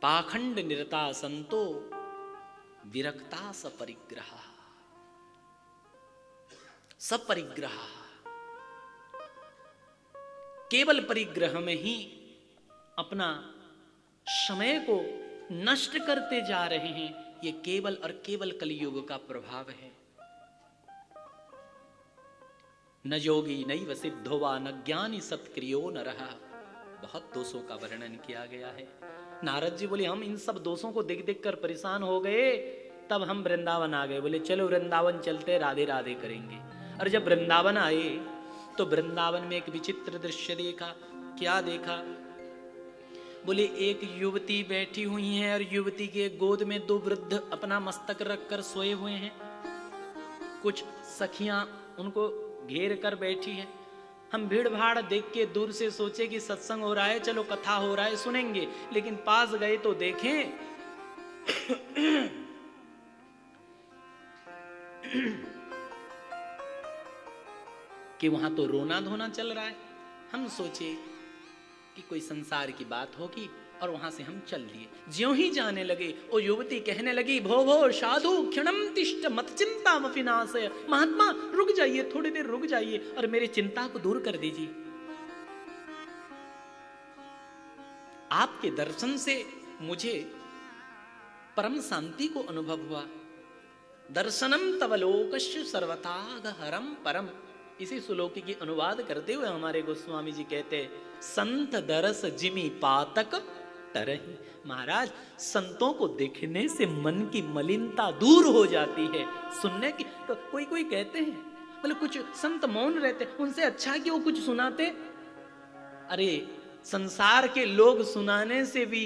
पाखंड निरता संतो विरक्ता सपरिग्रह। सपरिग्रह, केवल परिग्रह में ही अपना समय को नष्ट करते जा रहे हैं। ये केवल और केवल कलियुग का प्रभाव है। न योगी नैव सिद्धो वा न ज्ञानी सत्क्रियो न रहा। बहुत दोषों का वर्णन किया गया है। नारद जी बोले हम इन सब दोषों को देख देख कर परेशान हो गए, तब हम वृंदावन आ गए। बोले चलो वृंदावन चलते, राधे राधे करेंगे। और जब वृंदावन आए तो वृंदावन में एक विचित्र दृश्य देखा। क्या देखा? बोले एक युवती बैठी हुई है और युवती के गोद में दो वृद्ध अपना मस्तक रखकर सोए हुए हैं। कुछ सखियां उनको घेर कर बैठी हैं। हम भीड़ भाड़ देख के दूर से सोचे कि सत्संग हो रहा है, चलो कथा हो रहा है, सुनेंगे। लेकिन पास गए तो देखें कि वहां तो रोना धोना चल रहा है। हम सोचे कि कोई संसार की बात होगी और वहां से हम चल दिए। ज्यों ही जाने लगे वो युवती कहने लगी, भो भो साधु क्षणम तिष्ठ मत चिंता विनाशय। महात्मा रुक जाइए, थोड़ी देर रुक जाइए और मेरी चिंता को दूर कर दीजिए। आपके दर्शन से मुझे परम शांति को अनुभव हुआ। दर्शनम तवलोकस्य सर्वतागहरम परम। इसी श्लोक की अनुवाद करते हुए हमारे गोस्वामी जी कहते, संत दरस जिमी पातक तरही। महाराज संतों को देखने से मन की मलिनता दूर हो जाती है। सुनने की तो कोई कोई कहते हैं, बोले कुछ संत मौन रहते, उनसे अच्छा कि वो कुछ सुनाते। अरे संसार के लोग सुनाने से भी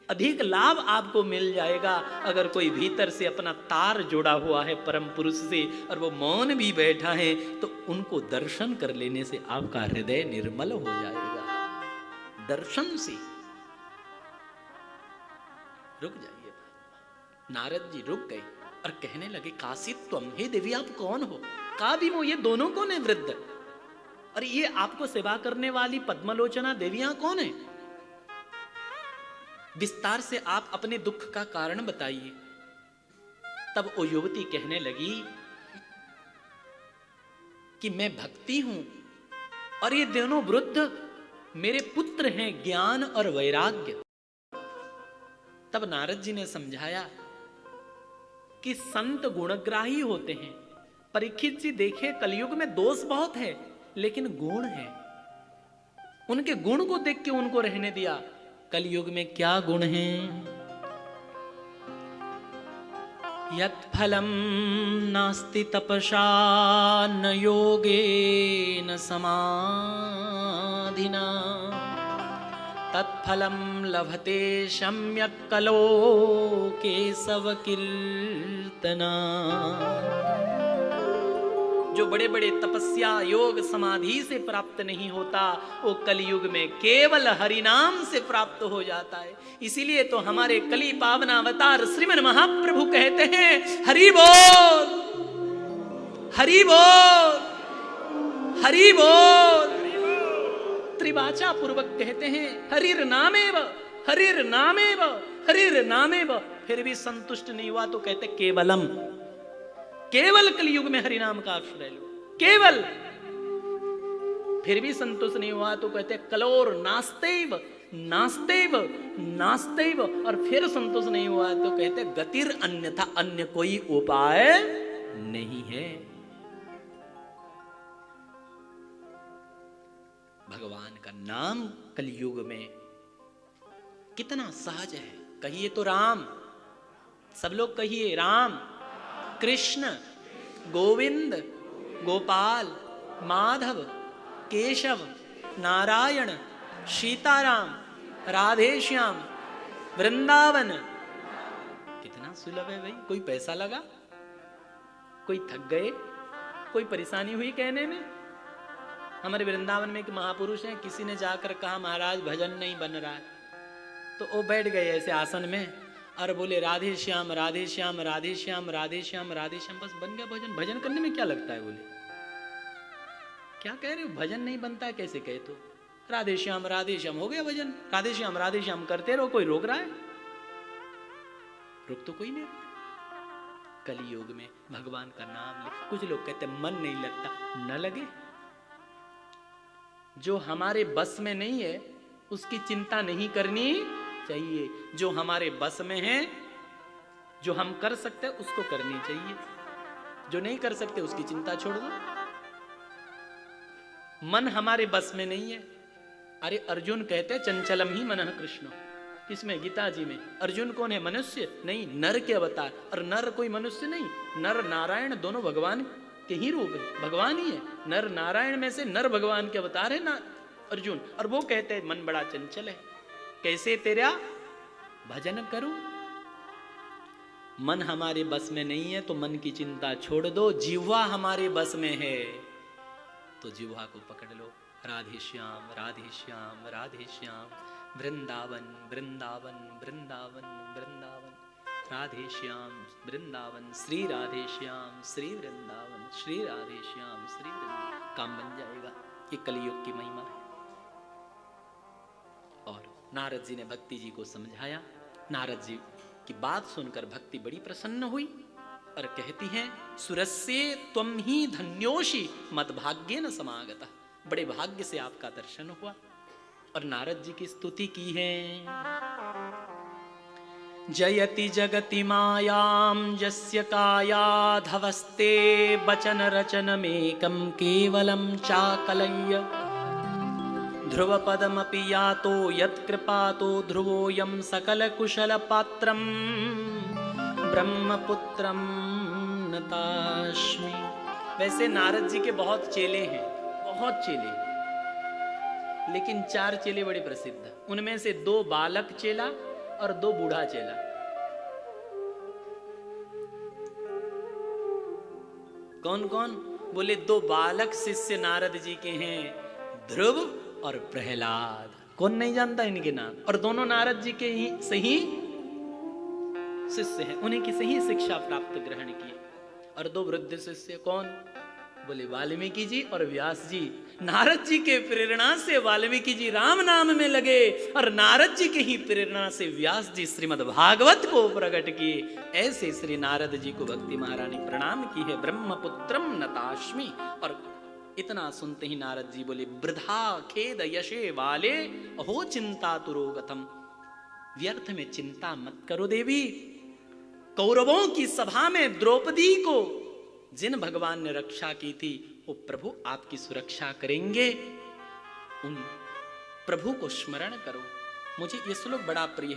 अधिक लाभ आपको मिल जाएगा अगर कोई भीतर से अपना तार जुड़ा हुआ है परम पुरुष से और वो मौन भी बैठा है, तो उनको दर्शन कर लेने से आपका हृदय निर्मल हो जाएगा। दर्शन से रुक जाइए। नारद जी रुक गए और कहने लगे, काशित्वम, हे देवी आप कौन हो? का भी वो, ये दोनों कौन है वृद्ध? और ये आपको सेवा करने वाली पद्मलोचना देवियां कौन है? विस्तार से आप अपने दुख का कारण बताइए। तब वो युवती कहने लगी कि मैं भक्ति हूं और ये दोनों वृद्ध मेरे पुत्र हैं, ज्ञान और वैराग्य। तब नारद जी ने समझाया कि संत गुणग्राही होते हैं। परीक्षित जी देखे कलयुग में दोष बहुत है लेकिन गुण है। उनके गुण को देख के उनको रहने दिया। कलयुग में क्या गुण है? यत् फलम नास्ति तपसा न योगेन समाधिना तत्फलम लभते सम्यक् कलो केशव कीर्तना। जो बड़े बड़े तपस्या योग समाधि से प्राप्त नहीं होता, वो कलयुग में केवल हरि नाम से प्राप्त हो जाता है। इसीलिए तो हमारे कली पावना अवतार श्रीमन महाप्रभु कहते हैं, हरि बोल, हरि बोल, हरि बोल। त्रिवाचा पूर्वक कहते हैं, हरिर नामेव, हरिर नामेव, हरिर नामेव। फिर भी संतुष्ट नहीं हुआ तो कहते केवलम, केवल कलयुग में हरि नाम का आश्रय लो, केवल। फिर भी संतुष्ट नहीं हुआ तो कहते कलोर नास्तेव, नास्तेव, नास्तेव। और फिर संतुष्ट नहीं हुआ तो कहते गतिर अन्यथा, अन्य कोई उपाय नहीं है। भगवान का नाम कलयुग में कितना सहज है। कहिए तो राम, सब लोग कहिए राम, कृष्ण, गोविंद, गोपाल, माधव, केशव, नारायण, सीताराम, राधे श्याम, वृंदावन। कितना सुलभ है भाई। कोई पैसा लगा, कोई थक गए, कोई परेशानी हुई कहने में। हमारे वृंदावन में एक महापुरुष हैं, किसी ने जाकर कहा महाराज भजन नहीं बन रहा है, तो वो बैठ गए ऐसे आसन में और बोले राधे श्याम, राधे श्याम, राधे श्याम, राधे श्याम, राधे श्याम। बस बन गया भजन। भजन करने में क्या लगता है? बोले क्या कह रहे हो, भजन नहीं बनता है? कैसे कहे? तो राधे श्याम, राधे श्याम, हो गया भजन। राधे श्याम, राधे श्याम करते रहो, कोई रोक रहा है? रुक तो कोई नहीं रहा। कलयुग में भगवान का नाम ले, कुछ लोग कहते मन नहीं लगता, न लगे। जो हमारे बस में नहीं है उसकी चिंता नहीं करनी चाहिए, जो हमारे बस में है, जो हम कर सकते हैं उसको करनी चाहिए, जो नहीं कर सकते उसकी चिंता छोड़ दो। मन हमारे बस में नहीं है। अरे अर्जुन कहते चंचलम ही मनः कृष्ण, किसमें? गीता जी में। अर्जुन कौन है? मनुष्य नहीं, नर के अवतार। और नर कोई मनुष्य नहीं, नर नारायण दोनों भगवान के ही रूप है, भगवान ही है। नर नारायण में से नर भगवान के अवतार है ना अर्जुन। और वो कहते हैं मन बड़ा चंचल है, कैसे तेरा भजन करूं? मन हमारे बस में नहीं है तो मन की चिंता छोड़ दो। जिह्वा हमारे बस में है तो जिह्वा को पकड़ लो। राधे श्याम राधे श्याम राधे श्याम, वृंदावन वृंदावन वृंदावन वृंदावन, राधे श्याम वृंदावन, श्री राधे श्याम श्री वृंदावन, श्री राधे श्याम श्री वृंदावन। काम बन जाएगा। ये कलयुग की महिमा है। और नारद जी ने भक्ति जी को समझाया। नारद जी की बात सुनकर भक्ति बड़ी प्रसन्न हुई और कहती हैं सुरस्य त्वं ही धन्योषि मद्भाग्येन समागतः। बड़े भाग्य से आपका दर्शन हुआ। और नारद जी की स्तुति की है। जयति जगति मायां यस्य कायाधवस्ते, वचन रचनमेकं केवलं चाकलय्य, ध्रुव पदमपि यातो यत्कृपातो, ध्रुवोऽयं सकल कुशल पात्रं, ब्रह्मपुत्रं नतास्मि। वैसे नारद जी के बहुत चेले हैं, बहुत चेले, लेकिन 4 चेले बड़े प्रसिद्ध। उनमें से 2 बालक चेला और 2 बूढ़ा चेला। कौन कौन? बोले 2 बालक शिष्य नारद जी के हैं, ध्रुव और प्रहलाद। कौन नहीं जानता इनके नाम? और दोनों नारद जी के ही सही शिष्य हैं, उन्हीं की सही शिक्षा प्राप्त ग्रहण की। और 2 वृद्ध शिष्य कौन? बोले वाल्मीकि जी और व्यास जी। नारद जी के प्रेरणा से वाल्मीकि जी राम नाम में लगे और नारद जी के ही प्रेरणा से व्यास जी श्रीमद् भागवत को प्रकट किए। ऐसे श्री नारद जी को भक्ति महारानी प्रणाम की है। ब्रह्मपुत्रम नतास्मि। और इतना सुनते ही नारद जी बोले वृथा खेद यशे वाले, अहो चिंता तुरोगतम। व्यर्थ में चिंता मत करो देवी। कौरवों की सभा में द्रौपदी को जिन भगवान ने रक्षा की थी वो प्रभु आपकी सुरक्षा करेंगे। उन प्रभु को स्मरण करो। मुझे ये श्लोक बड़ा प्रिय है।